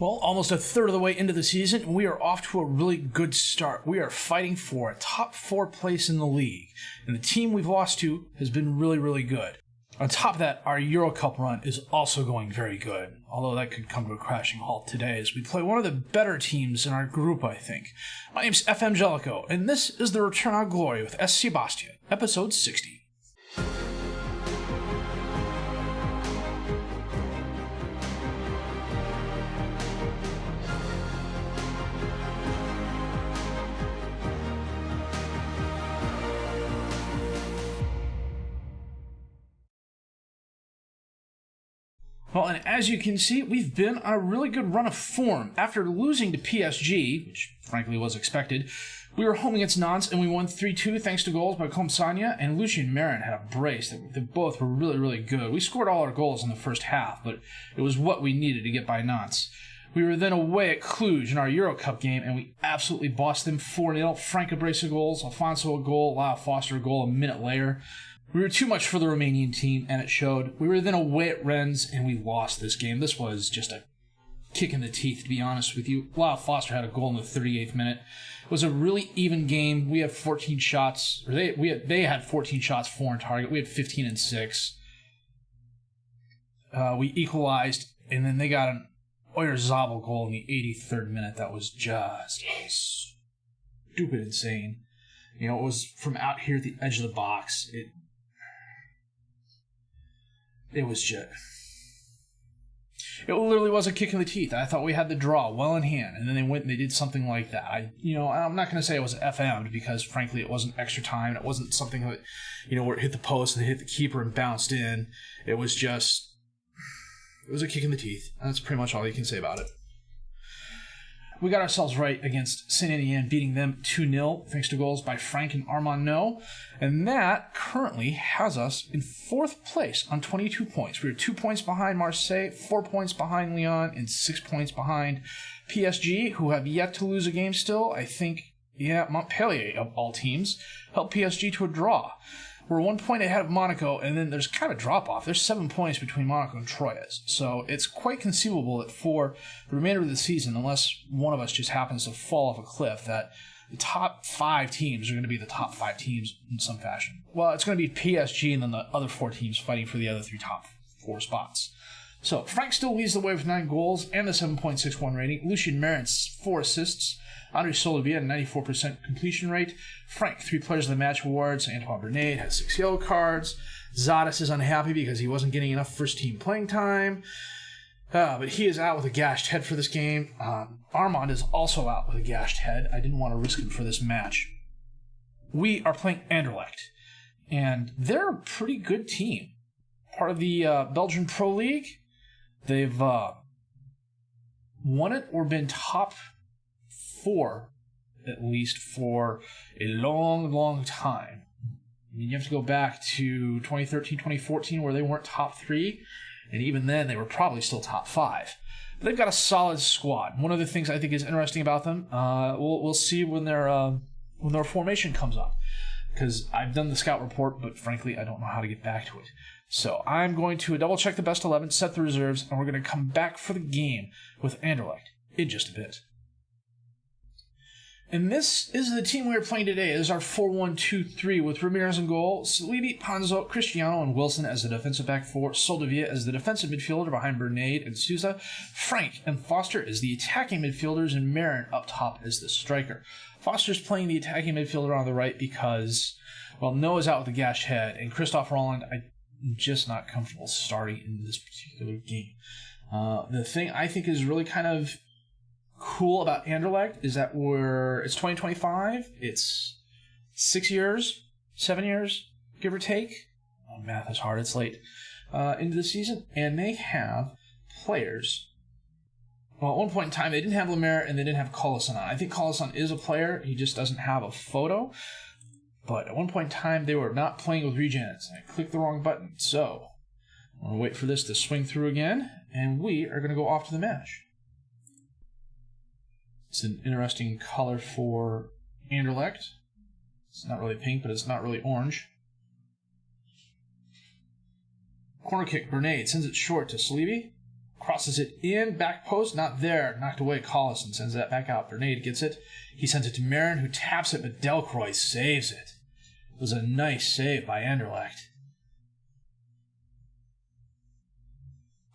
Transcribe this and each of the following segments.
Well, almost a third of the way into the season, and we are off to a really good start. We are fighting for a top 4 place in the league, and the team we've lost to has been really, really good. On top of that, our Eurocup run is also going very good, although that could come to a crashing halt today as we play one of the better teams in our group, I think. My name's FM19, and this is the Ritornu Gloria with SC Bastia, episode 60. Well, and as you can see, we've been on a really good run of form. After losing to PSG, which frankly was expected, we were home against Nantes and we won 3-2 thanks to goals by Comsania and Lucien Marin had a brace. They both were really, really good. We scored all our goals in the first half, but it was what we needed to get by Nantes. We were then away at Cluj in our Eurocup game, and we absolutely bossed them 4-0. Frank a brace of goals, Alfonso a goal, Lyle Foster a goal a minute later. We were too much for the Romanian team, and it showed. We were then away at Rennes, and we lost this game. This was just a kick in the teeth, to be honest with you. Lyle Foster had a goal in the 38th minute. It was a really even game. We had 14 shots. Or they had 14 shots, 4 on target. We had 15 and 6. We equalized, and then they got an Oyarzabal goal in the 83rd minute. That was just stupid insane. You know, it was from out here at the edge of the box. It was just... It literally was a kick in the teeth. I thought we had the draw well in hand, and then they went and they did something like that. I'm not going to say it was FM'd because, frankly, it wasn't extra time. It wasn't something that, where it hit the post and it hit the keeper and bounced in. It was just... It was a kick in the teeth. That's pretty much all you can say about it. We got ourselves right against Saint-Étienne, beating them 2-0, thanks to goals by Frank and Armand. And that currently has us in 4th place on 22 points. We are 2 points behind Marseille, 4 points behind Lyon, and 6 points behind PSG, who have yet to lose a game still. I think, Montpellier, of all teams, helped PSG to a draw. We're 1 point ahead of Monaco, and then there's kind of a drop-off. There's 7 points between Monaco and Troyes. So it's quite conceivable that for the remainder of the season, unless one of us just happens to fall off a cliff, that the top 5 teams are going to be the top 5 teams in some fashion. Well, it's going to be PSG and then the other 4 teams fighting for the other 3 top 4 spots. So Frank still leads the way with 9 goals and the 7.61 rating. Lucien Marin, 4 assists. Andre Solovia, a 94% completion rate. Frank, 3 Players of the Match awards. Antoine Bernat has 6 yellow cards. Zadis is unhappy because he wasn't getting enough first-team playing time. But he is out with a gashed head for this game. Armand is also out with a gashed head. I didn't want to risk him for this match. We are playing Anderlecht, and they're a pretty good team. Part of the Belgian Pro League. They've won it or been top 4, at least, for a long, long time. I mean, you have to go back to 2013, 2014, where they weren't top 3, and even then, they were probably still top 5. But they've got a solid squad. One of the things I think is interesting about them, we'll see when their formation comes up, because I've done the scout report, but frankly, I don't know how to get back to it. So I'm going to double-check the best 11, set the reserves, and we're going to come back for the game with Anderlecht in just a bit. And this is the team we are playing today. This is our 4-1-2-3 with Ramirez in goal, Salibi, Panzo, Cristiano, and Wilson as the defensive back 4, Soldevia as the defensive midfielder behind Bernat and Sousa, Frank and Foster as the attacking midfielders, and Marin up top as the striker. Foster's playing the attacking midfielder on the right because, well, Noah's out with a gashed head, and Christophe Roland, I'm just not comfortable starting in this particular game. The thing I think is really kind of cool about Anderlecht is that it's 2025. It's 6 years, 7 years, give or take. Oh, math is hard. It's late into the season, and they have players. Well, at one point in time, they didn't have Lemaire and they didn't have Colason on. I think Colason is a player. He just doesn't have a photo. But at one point in time, they were not playing with regens. I clicked the wrong button. So I'm going to wait for this to swing through again, and we are going to go off to the match. It's an interesting color for Anderlecht. It's not really pink, but it's not really orange. Corner kick, Bernat sends it short to Salibi. crosses it in, back post, not there. Knocked away, Collison sends that back out. Bernade gets it. He sends it to Marin, who taps it, but Delcroix saves it. It was a nice save by Anderlecht.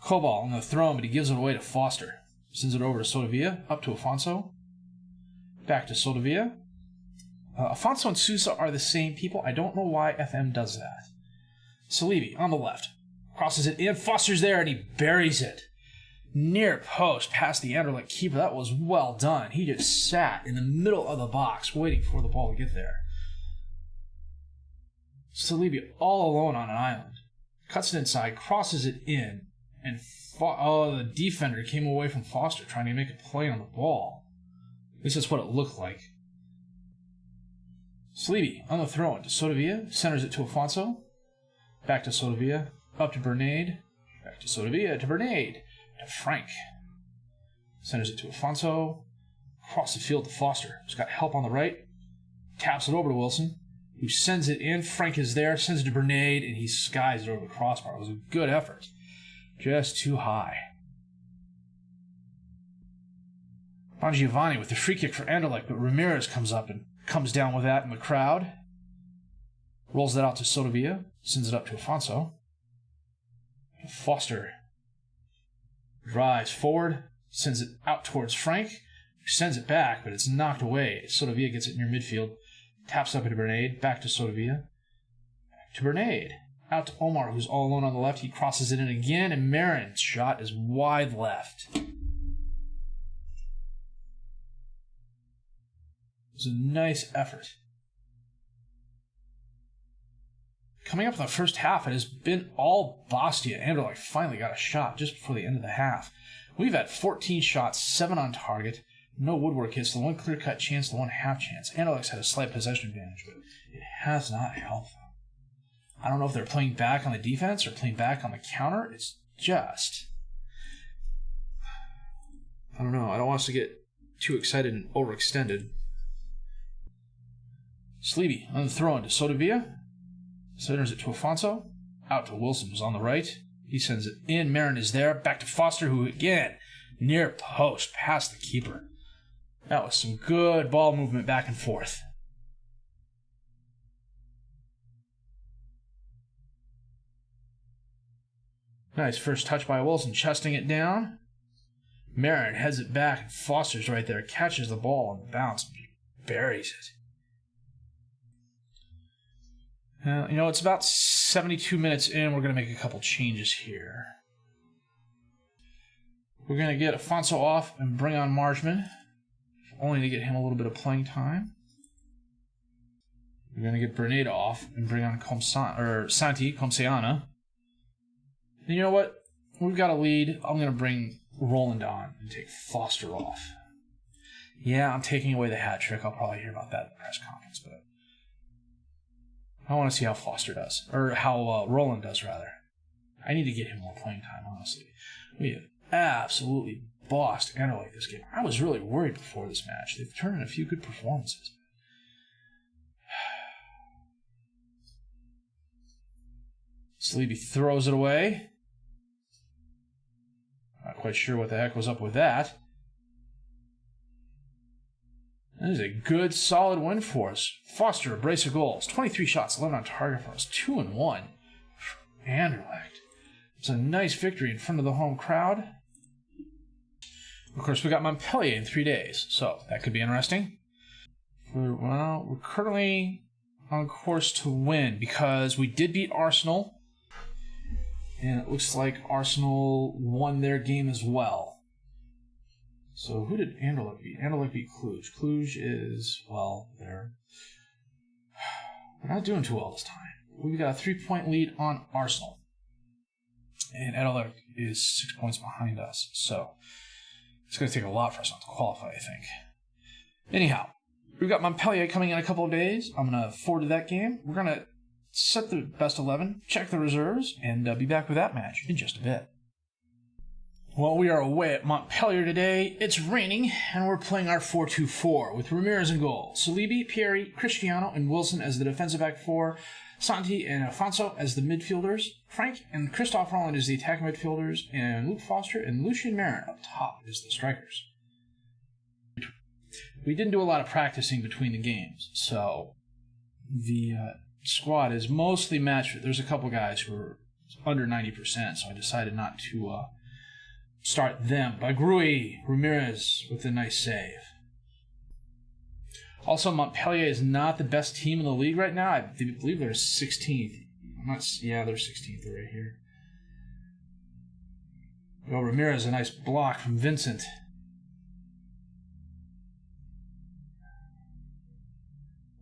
Cobal on the throne, but he gives it away to Foster. Sends it over to Sotavia, up to Afonso. Back to Sotavia. Afonso and Sousa are the same people. I don't know why FM does that. Salibi on the left. Crosses it in. Foster's there, and he buries it. Near post, past the Anderlecht keeper. That was well done. He just sat in the middle of the box, waiting for the ball to get there. Salibi all alone on an island. Cuts it inside, crosses it in, and the defender came away from Foster, trying to make a play on the ball. At least that's what it looked like. Salibi on the throw to Sotavia. Centers it to Afonso. Back to Sotavia. Up to Bernade. Back to Sotavia. To Bernade. To Frank. Centers it to Afonso. Across the field to Foster, who's got help on the right. Taps it over to Wilson, who sends it in. Frank is there. Sends it to Bernade, and he skies it over the crossbar. It was a good effort. Just too high. Bongiovanni with the free kick for Anderlecht, but Ramirez comes up and comes down with that in the crowd. Rolls that out to Sotavia. Sends it up to Afonso. Foster drives forward. Sends it out towards Frank. Who sends it back, but it's knocked away. Sotavia gets it near midfield. Taps up into Bernade. Back to Sotavia. Back to Bernade. Out to Omar, who's all alone on the left. He crosses it in again, and Marin's shot is wide left. It was a nice effort. Coming up in the first half, it has been all Bastia. Anderlecht finally got a shot just before the end of the half. We've had 14 shots, 7 on target, no woodwork hits, the one clear-cut chance, the one half chance. Anderlecht's had a slight possession advantage, but it has not helped them. I don't know if they're playing back on the defense or playing back on the counter. It's just... I don't know. I don't want us to get too excited and overextended. Sleeby on the throw into Sotavia. Centers it to Afonso. Out to Wilson, who's on the right. He sends it in. Marin is there. Back to Foster, who again, near post, past the keeper. That was some good ball movement back and forth. Nice first touch by Wilson, chesting it down. Marin heads it back, and Foster's right there. Catches the ball on the bounce, buries it. It's about 72 minutes in. We're going to make a couple changes here. We're going to get Afonso off and bring on Marjman, only to get him a little bit of playing time. We're going to get Bernade off and bring on Santi Comseana. And you know what? We've got a lead. I'm going to bring Roland on and take Foster off. Yeah, I'm taking away the hat trick. I'll probably hear about that in the press conference, but I want to see how Foster does, or how Roland does, rather. I need to get him more playing time, honestly. We have absolutely bossed Anderlecht this game. I was really worried before this match. They've turned in a few good performances. Sleepy throws it away. Not quite sure what the heck was up with that. That is a good, solid win for us. Foster, a brace of goals. 23 shots, 11 on target for us. 2-1 for Anderlecht. It's a nice victory in front of the home crowd. Of course, we got Montpellier in 3 days, so that could be interesting. We're currently on course to win because we did beat Arsenal, and it looks like Arsenal won their game as well. So who did Anderlecht beat? Anderlecht beat Cluj. Cluj is, well, they're not doing too well this time. We've got a 3-point lead on Arsenal. And Anderlecht is 6 points behind us. So it's going to take a lot for us not to qualify, I think. Anyhow, we've got Montpellier coming in a couple of days. I'm going to forward to that game. We're going to set the best 11, check the reserves, and be back with that match in just a bit. Well, we are away at Montpellier today. It's raining, and we're playing our 4-2-4 with Ramirez in goal. Salibi, Pieri, Cristiano, and Wilson as the defensive back four. Santi and Afonso as the midfielders. Frank and Christoph Rolland is the attacking midfielders, and Luke Foster and Lucien Marin up top is the strikers. We didn't do a lot of practicing between the games, so the squad is mostly matched. There's a couple guys who are under 90%, so I decided not to start them. Bagrui Ramirez with a nice save. Also, Montpellier is not the best team in the league right now. I believe they're 16th. Yeah, they're 16th right here. Oh, Ramirez, a nice block from Vincent.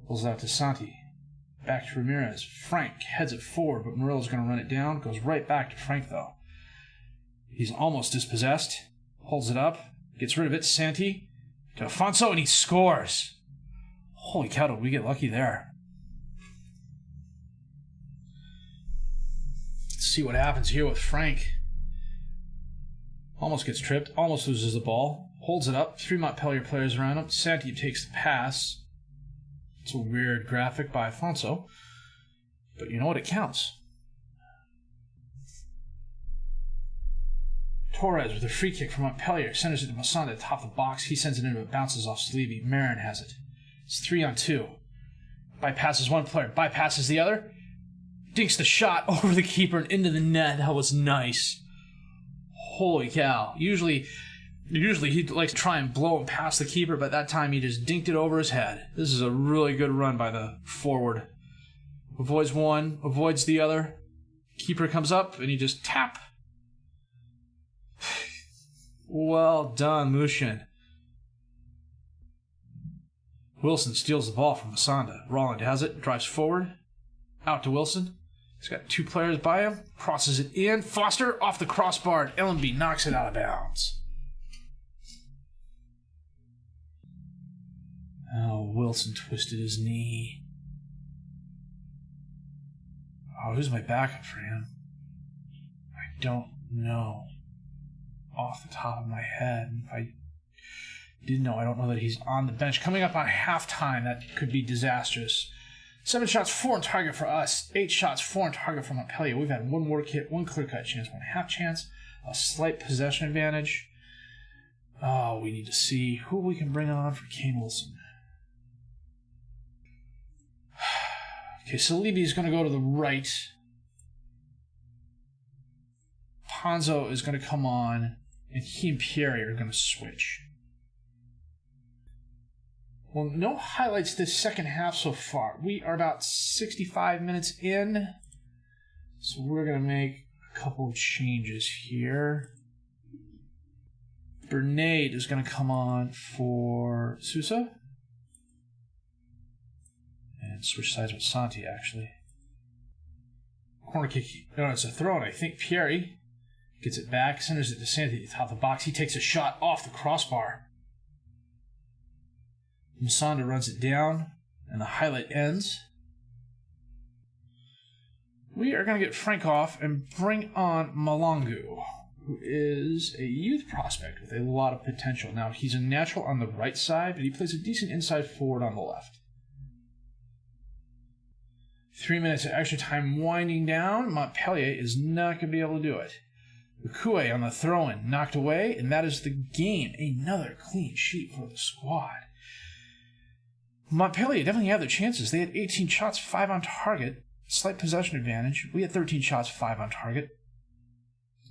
Pulls out to Santi. Back to Ramirez. Frank heads it forward, but Murillo's going to run it down. Goes right back to Frank, though. He's almost dispossessed. Holds it up. Gets rid of it. Santi. To Afonso, and he scores. Holy cow, did we get lucky there. Let's see what happens here with Frank. Almost gets tripped. Almost loses the ball. Holds it up. 3 Montpellier players around him. Santi takes the pass. It's a weird graphic by Afonso. But you know what? It counts. Torres with a free kick from Montpellier. Centers it to Masanda at the top of the box. He sends it in, but it bounces off Salibi. Marin has it. It's 3-on-2. Bypasses one player. Bypasses the other. Dinks the shot over the keeper and into the net. That was nice. Holy cow. Usually he likes to try and blow him past the keeper, but that time he just dinked it over his head. This is a really good run by the forward. Avoids one, avoids the other. Keeper comes up and he just tap. Well done, Lucien. Wilson steals the ball from Masanda. Rolland has it, drives forward. Out to Wilson. He's got 2 players by him. Crosses it in. Foster off the crossbar. And Ellenby knocks it out of bounds. Oh, Wilson twisted his knee. Oh, who's my backup for him? I don't know. Off the top of my head. If I didn't know, I don't know that he's on the bench. Coming up on halftime, that could be disastrous. 7 shots, 4 on target for us. 8 shots, 4 on target for Montpellier. We've had 1 work hit, 1 clear-cut chance, 1 half chance, a slight possession advantage. Oh, we need to see who we can bring on for Kane Wilson. Okay, Salibi is going to go to the right. Hanzo is going to come on, and he and Pieri are going to switch. Well, no highlights this second half so far. We are about 65 minutes in, so we're going to make a couple of changes here. Bernade is going to come on for Sousa. And switch sides with Santi, actually. Corner kick. No, it's a throw, and I think Pieri gets it back, centers it to Santi at the top of the box. He takes a shot off the crossbar. Masanda runs it down, and the highlight ends. We are going to get Frank off and bring on Malangu, who is a youth prospect with a lot of potential. Now, he's a natural on the right side, but he plays a decent inside forward on the left. 3 minutes of extra time winding down. Montpellier is not going to be able to do it. Ukue on the throw-in, knocked away, and that is the game. Another clean sheet for the squad. Montpellier definitely had their chances. They had 18 shots, 5 on target. Slight possession advantage. We had 13 shots, 5 on target.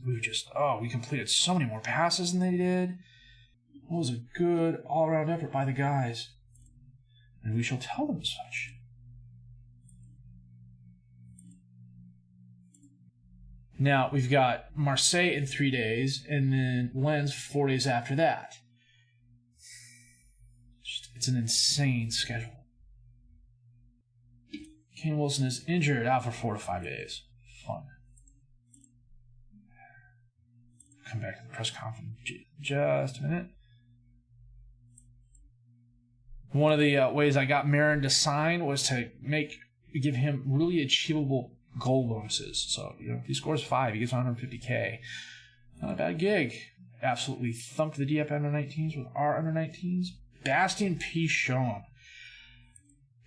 We completed so many more passes than they did. It was a good all-around effort by the guys. And we shall tell them as such. Now, we've got Marseille in 3 days, and then Lens 4 days after that. It's an insane schedule. Kane Wilson is injured, out for 4 to 5 days. Fun. Come back to the press conference in just a minute. One of the ways I got Marin to sign was to give him really achievable goal bonuses. So, if he scores 5, he gets 150K. Not a bad gig. Absolutely thumped the DF under-19s with our under-19s. Bastien Pichon.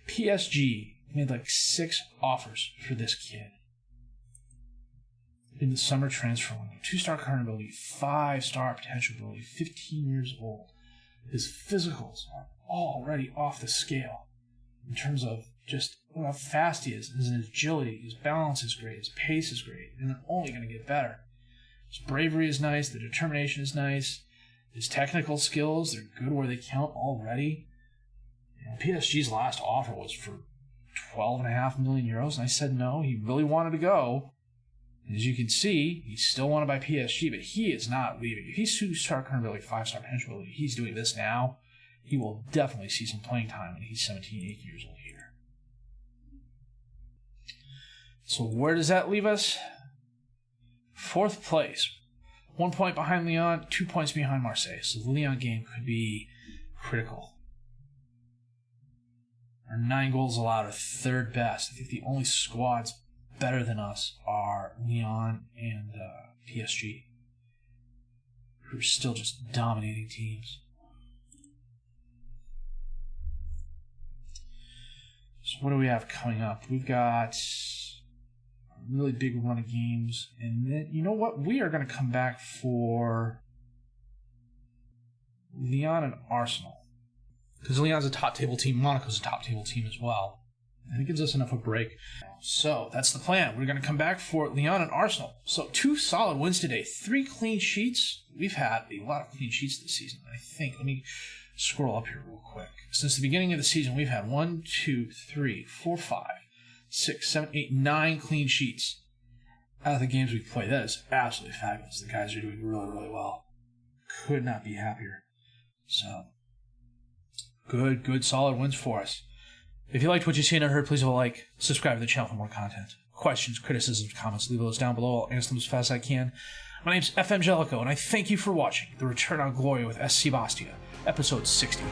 PSG made like 6 offers for this kid. in the summer transfer window. 2-star current ability, 5-star potential ability, 15 years old. His physicals are already off the scale in terms of just how fast he is, his agility, his balance is great, his pace is great, and they're only going to get better. His bravery is nice, the determination is nice, his technical skills, they're good where they count already. PSG's last offer was for 12.5 million euros, and I said no. He really wanted to go. As you can see, he still wanted by PSG, but he is not leaving. If he's 2-star current ability, 5-star potential ability, he's doing this now, he will definitely see some playing time when he's 17, 18 years old here. So where does that leave us? 4th place. 1 point behind Lyon, 2 points behind Marseille. So the Lyon game could be critical. Our 9 goals allowed are 3rd best. I think the only squads better than us are Lyon and PSG, who are still just dominating teams. So what do we have coming up? We've got a really big run of games, and then, you know what? We are going to come back for Lyon and Arsenal. Because Lyon's a top-table team, Monaco's a top-table team as well. And it gives us enough of a break. So, that's the plan. We're going to come back for Lyon and Arsenal. So, 2 solid wins today. 3 clean sheets. We've had a lot of clean sheets this season, I think. Let me scroll up here real quick. Since the beginning of the season, we've had 1, 2, 3, 4, 5, 6, 7, 8, 9 clean sheets out of the games we've played. That is absolutely fabulous. The guys are doing really, really well. Could not be happier. So, good, solid wins for us. If you liked what you seen or heard, please leave a like, subscribe to the channel for more content. Questions, criticisms, comments, leave those down below. I'll answer them as fast as I can. My name's FM19, and I thank you for watching The Return on Gloria with SC Bastia, episode 60.